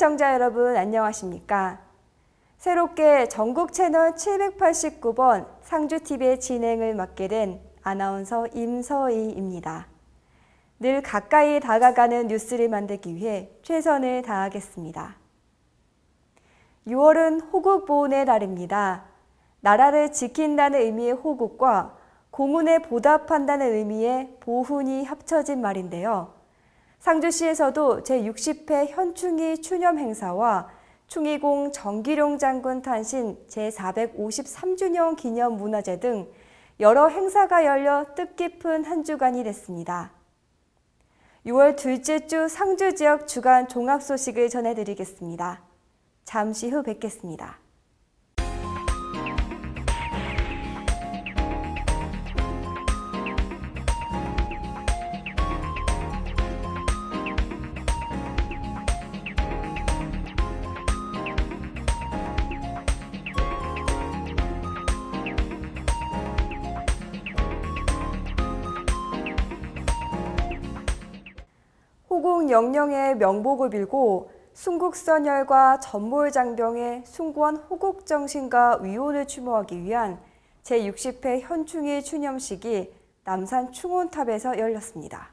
시청자 여러분 안녕하십니까? 새롭게 전국 채널 789번 상주TV의 진행을 맡게 된 아나운서 임서희입니다. 늘 가까이 다가가는 뉴스를 만들기 위해 최선을 다하겠습니다. 6월은 호국보훈의 달입니다. 나라를 지킨다는 의미의 호국과 공훈에 보답한다는 의미의 보훈이 합쳐진 말인데요. 상주시에서도 제60회 현충일 추념 행사와 충의공 정기룡 장군 탄신 제453주년 기념 문화제 등 여러 행사가 열려 뜻깊은 한 주간이 됐습니다. 6월 둘째 주 상주 지역 주간 종합 소식을 전해드리겠습니다. 잠시 후 뵙겠습니다. 호국 영령의 명복을 빌고 순국선열과 전몰장병의 숭고한 호국정신과 위온을 추모하기 위한 제60회 현충일 추념식이 남산 충원탑에서 열렸습니다.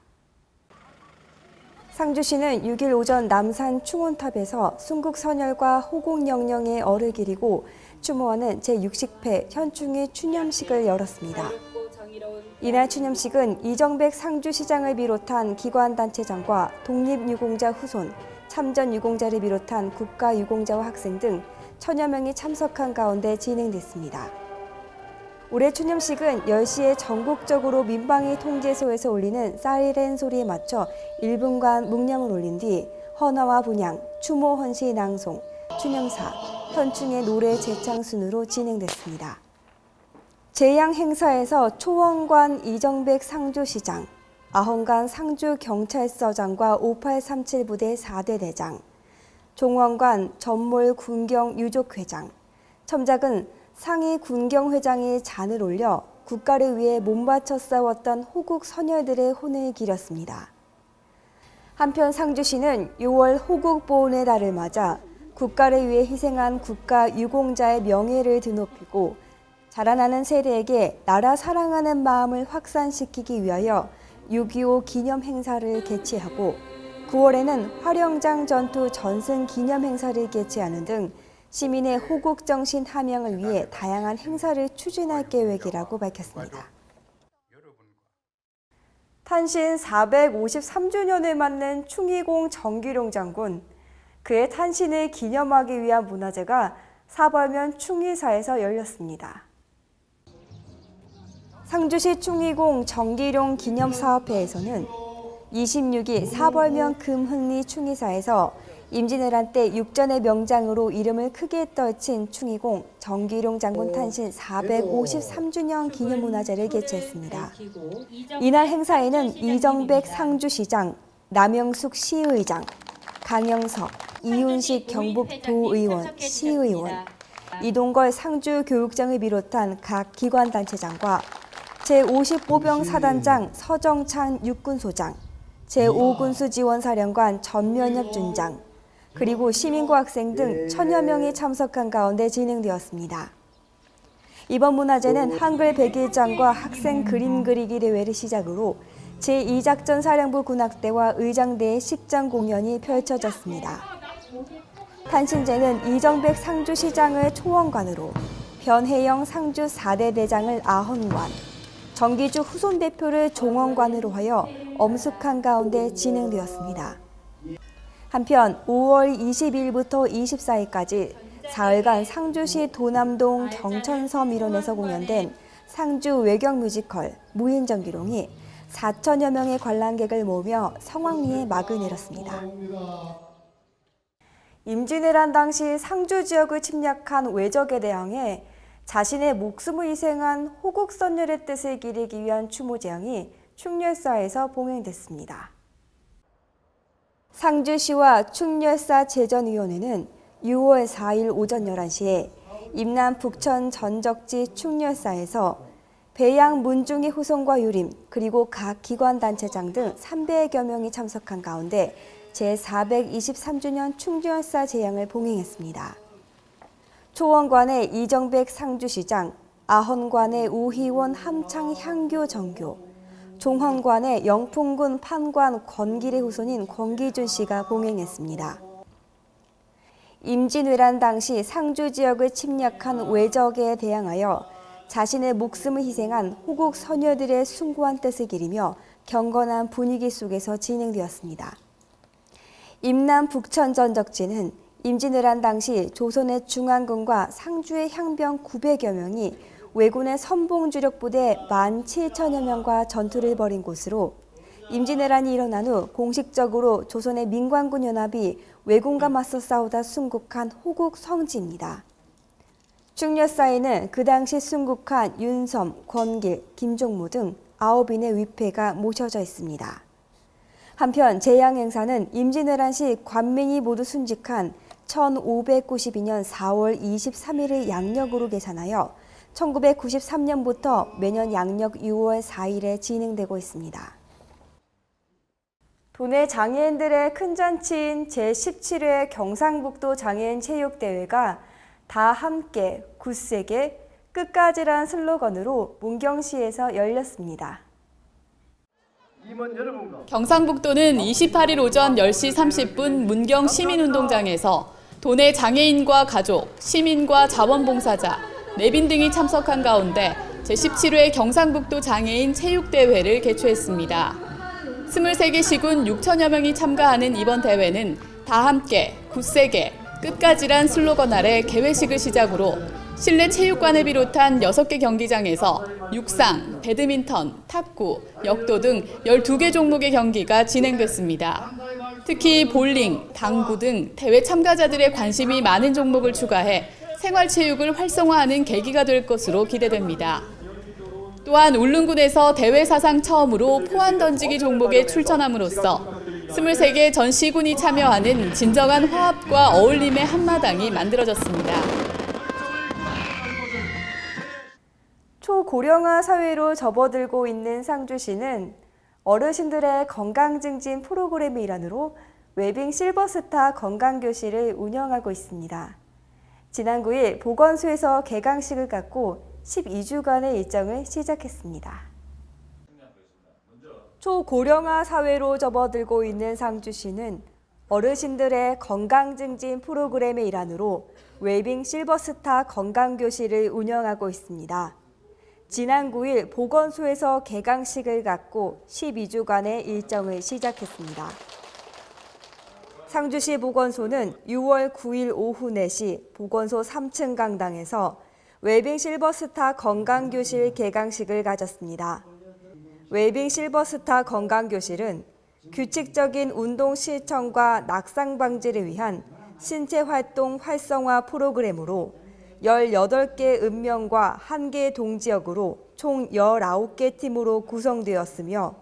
상주시는 6일 오전 남산 충원탑에서 순국선열과 호국 영령의 얼을 기리고 추모하는 제60회 현충일 추념식을 열었습니다. 이날 추념식은 이정백 상주시장을 비롯한 기관단체장과 독립유공자 후손, 참전유공자를 비롯한 국가유공자와 학생 등 천여 명이 참석한 가운데 진행됐습니다. 올해 추념식은 10시에 전국적으로 민방위 통제소에서 울리는 사이렌 소리에 맞춰 1분간 묵념을 올린 뒤 헌화와 분향, 추모 헌시 낭송, 추념사, 현충의 노래 재창 순으로 진행됐습니다. 제양 행사에서 초원관 이정백 상주시장, 아헌관 상주경찰서장과 5837 부대 4대 대장, 종원관 전몰 군경 유족회장, 첨작은 상위 군경회장이 잔을 올려 국가를 위해 몸바쳐 싸웠던 호국 선열들의 혼을 기렸습니다. 한편 상주시는 6월 호국보훈의 달을 맞아 국가를 위해 희생한 국가유공자의 명예를 드높이고 자라나는 세대에게 나라 사랑하는 마음을 확산시키기 위하여 6.25 기념 행사를 개최하고 9월에는 화령장 전투 전승 기념 행사를 개최하는 등 시민의 호국정신 함양을 위해 다양한 행사를 추진할 계획이라고 밝혔습니다. 탄신 453주년을 맞는 충의공 정기룡 장군, 그의 탄신을 기념하기 위한 문화제가 사벌면 충의사에서 열렸습니다. 상주시 충의공 정기룡 기념사업회에서는 26일 사벌면 금흥리 충의사에서 임진왜란 때 육전의 명장으로 이름을 크게 떨친 충의공 정기룡 장군 탄신 453주년 기념문화제를 개최했습니다. 이날 행사에는 이정백 상주시장, 남영숙 시의장, 강영석, 이윤식 경북도의원, 시의원, 이동걸 상주교육장을 비롯한 각 기관단체장과 제50보병 사단장 서정찬 육군소장, 제5군수지원사령관 전면엽 준장, 그리고 시민과 학생 등 천여 명이 참석한 가운데 진행되었습니다. 이번 문화제는 한글 100일장과 학생 그림 그리기 대회를 시작으로 제2작전사령부 군악대와 의장대의 식장 공연이 펼쳐졌습니다. 탄신제는 이정백 상주시장을 초원관으로, 변혜영 상주 4대 대장을 아헌관, 정기주 후손 대표를 종원관으로 하여 엄숙한 가운데 진행되었습니다. 한편 5월 20일부터 24일까지 사흘간 상주시 도남동 경천섬 일원에서 공연된 상주 외경 뮤지컬 무인정기룡이 4천여 명의 관람객을 모으며 성황리에 막을 내렸습니다. 임진왜란 당시 상주 지역을 침략한 외적에 대항해 자신의 목숨을 희생한 호국선열의 뜻을 기리기 위한 추모제항이 충렬사에서 봉행됐습니다. 상주시와 충렬사 제전위원회는 6월 4일 오전 11시에 임남 북천 전적지 충렬사에서 배양 문중희 후손과 유림 그리고 각 기관단체장 등 300여 명이 참석한 가운데 제423주년 충주열사 제양을 봉행했습니다. 초원관의 이정백 상주시장, 아헌관의 우희원 함창 향교 정교, 종헌관의 영풍군 판관 권길의 후손인 권기준 씨가 봉행했습니다. 임진왜란 당시 상주 지역을 침략한 외적에 대항하여 자신의 목숨을 희생한 호국 선열들의 숭고한 뜻을 기리며 경건한 분위기 속에서 진행되었습니다. 임남 북천 전적지는 임진왜란 당시 조선의 중앙군과 상주의 향병 900여 명이 왜군의 선봉주력부대 17,000여 명과 전투를 벌인 곳으로 임진왜란이 일어난 후 공식적으로 조선의 민관군 연합이 왜군과 맞서 싸우다 순국한 호국 성지입니다. 충렬사에는 그 당시 순국한 윤섬, 권길, 김종무 등 9인의 위패가 모셔져 있습니다. 한편 제양 행사는 임진왜란 시 관민이 모두 순직한 1592년 4월 23일을 양력으로 계산하여 1993년부터 매년 양력 6월 4일에 진행되고 있습니다. 도내 장애인들의 큰 잔치인 제17회 경상북도 장애인 체육대회가 다 함께 굳세게 끝까지란 슬로건으로 문경시에서 열렸습니다. 경상북도는 28일 오전 10시 30분 문경 시민운동장에서 도내 장애인과 가족, 시민과 자원봉사자, 내빈 등이 참석한 가운데 제17회 경상북도 장애인 체육대회를 개최했습니다. 23개 시군 6천여 명이 참가하는 이번 대회는 다 함께, 굳세게, 끝까지란 슬로건 아래 개회식을 시작으로 실내 체육관을 비롯한 6개 경기장에서 육상, 배드민턴, 탁구, 역도 등 12개 종목의 경기가 진행됐습니다. 특히 볼링, 당구 등 대회 참가자들의 관심이 많은 종목을 추가해 생활체육을 활성화하는 계기가 될 것으로 기대됩니다. 또한 울릉군에서 대회 사상 처음으로 포환 던지기 종목에 출전함으로써 23개 전 시군이 참여하는 진정한 화합과 어울림의 한마당이 만들어졌습니다. 초고령화 사회로 접어들고 있는 상주시는 어르신들의 건강 증진 프로그램의 일환으로 웰빙 실버스타 건강교실을 운영하고 있습니다. 지난 9일 보건소에서 개강식을 갖고 12주간의 일정을 시작했습니다. 초고령화 사회로 접어들고 있는 상주시는 어르신들의 건강 증진 프로그램의 일환으로 웰빙 실버스타 건강교실을 운영하고 있습니다. 지난 9일 보건소에서 개강식을 갖고 12주간의 일정을 시작했습니다. 상주시 보건소는 6월 9일 오후 4시 보건소 3층 강당에서 웰빙 실버스타 건강교실 개강식을 가졌습니다. 웰빙 실버스타 건강교실은 규칙적인 운동 실천과 낙상 방지를 위한 신체 활동 활성화 프로그램으로 18개 읍면과 1개 동지역으로 총 19개 팀으로 구성되었으며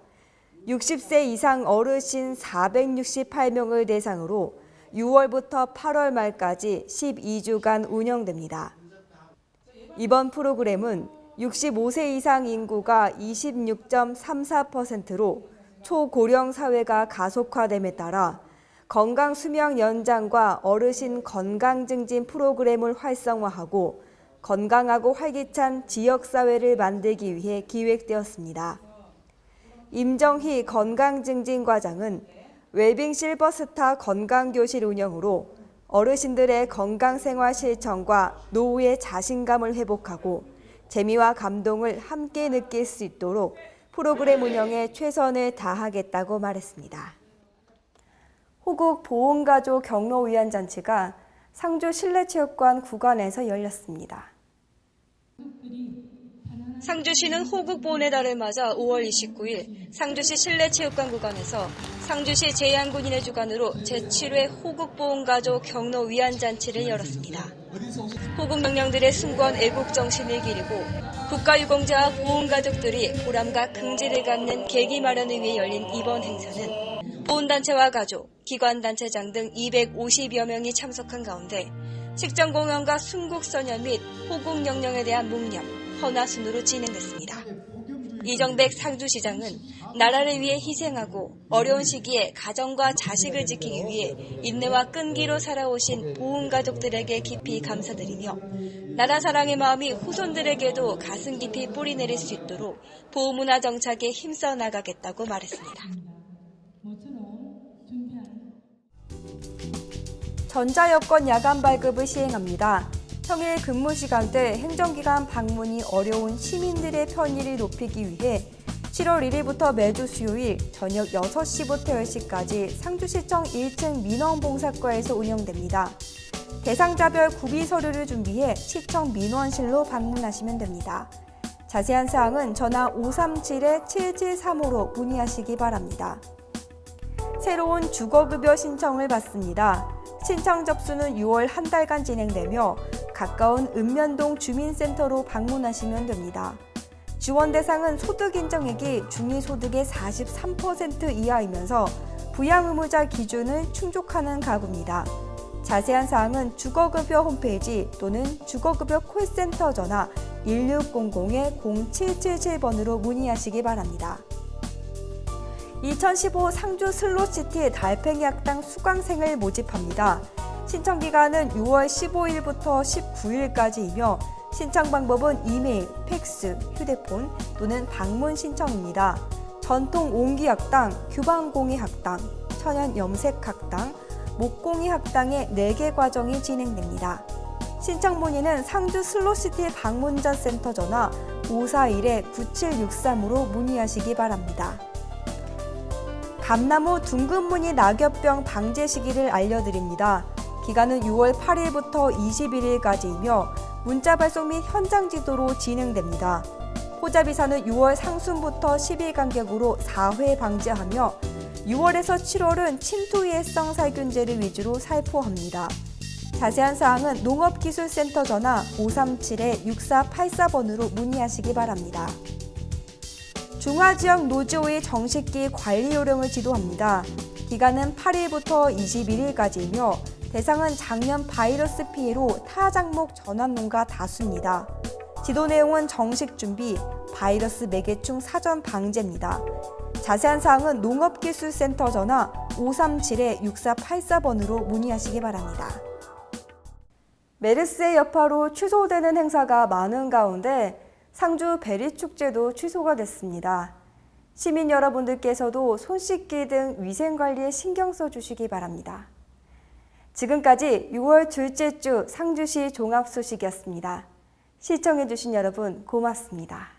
60세 이상 어르신 468명을 대상으로 6월부터 8월 말까지 12주간 운영됩니다. 이번 프로그램은 65세 이상 인구가 26.34%로 초고령 사회가 가속화됨에 따라 건강 수명 연장과 어르신 건강 증진 프로그램을 활성화하고 건강하고 활기찬 지역사회를 만들기 위해 기획되었습니다. 임정희 건강증진과장은 웰빙 실버스타 건강교실 운영으로 어르신들의 건강생활 실천과 노후의 자신감을 회복하고 재미와 감동을 함께 느낄 수 있도록 프로그램 운영에 최선을 다하겠다고 말했습니다. 호국 보훈가족 경로위안잔치가 상주 실내체육관 구간에서 열렸습니다. 상주시는 호국 보훈의 달을 맞아 5월 29일 상주시 실내체육관 구간에서 상주시 제양군인의 주관으로 제7회 호국 보훈가족 경로위안잔치를 열었습니다. 호국 명령들의 숭고한 애국정신을 기리고 국가유공자와 보훈가족들이 보람과 긍지를 갖는 계기 마련을 위해 열린 이번 행사는 보훈단체와 가족, 기관단체장 등 250여 명이 참석한 가운데 식전공연과 순국선열 및 호국영령에 대한 묵념, 헌화순으로 진행됐습니다. 이정백 상주시장은 나라를 위해 희생하고 어려운 시기에 가정과 자식을 지키기 위해 인내와 끈기로 살아오신 보훈 가족들에게 깊이 감사드리며 나라 사랑의 마음이 후손들에게도 가슴 깊이 뿌리내릴 수 있도록 보훈문화 정착에 힘써 나가겠다고 말했습니다. 전자여권 야간 발급을 시행합니다. 평일 근무 시간대 행정기관 방문이 어려운 시민들의 편의를 높이기 위해 7월 1일부터 매주 수요일 저녁 6시부터 10시까지 상주시청 1층 민원봉사과에서 운영됩니다. 대상자별 구비 서류를 준비해 시청 민원실로 방문하시면 됩니다. 자세한 사항은 전화 537-7735로 문의하시기 바랍니다. 새로운 주거급여 신청을 받습니다. 신청 접수는 6월 한 달간 진행되며 가까운 읍면동 주민센터로 방문하시면 됩니다. 지원 대상은 소득 인정액이 중위소득의 43% 이하이면서 부양 의무자 기준을 충족하는 가구입니다. 자세한 사항은 주거급여 홈페이지 또는 주거급여 콜센터 전화 1600-0777번으로 문의하시기 바랍니다. 2015 상주 슬롯시티 달팽이 학당 수강생을 모집합니다. 신청 기간은 6월 15일부터 19일까지이며 신청 방법은 이메일, 팩스, 휴대폰 또는 방문 신청입니다. 전통 옹기학당, 규방공예 학당, 천연 염색 학당, 목공예 학당의 4개 과정이 진행됩니다. 신청 문의는 상주 슬롯시티 방문자 센터 전화 541-9763으로 문의하시기 바랍니다. 감나무 둥근무늬 낙엽병 방제 시기를 알려드립니다. 기간은 6월 8일부터 21일까지이며 문자 발송 및 현장 지도로 진행됩니다. 호잡이사는 6월 상순부터 10일 간격으로 4회 방제하며 6월에서 7월은 침투 위해성 살균제를 위주로 살포합니다. 자세한 사항은 농업기술센터 전화 537-6484번으로 문의하시기 바랍니다. 중화지역 노지오의 정식기 관리 요령을 지도합니다. 기간은 8일부터 21일까지이며 대상은 작년 바이러스 피해로 타작목 전환농가 다수입니다. 지도 내용은 정식 준비, 바이러스 매개충 사전 방제입니다. 자세한 사항은 농업기술센터 전화 537-6484번으로 문의하시기 바랍니다. 메르스의 여파로 취소되는 행사가 많은 가운데 상주 베리축제도 취소가 됐습니다. 시민 여러분들께서도 손 씻기 등 위생관리에 신경 써주시기 바랍니다. 지금까지 6월 둘째 주 상주시 종합소식이었습니다. 시청해주신 여러분 고맙습니다.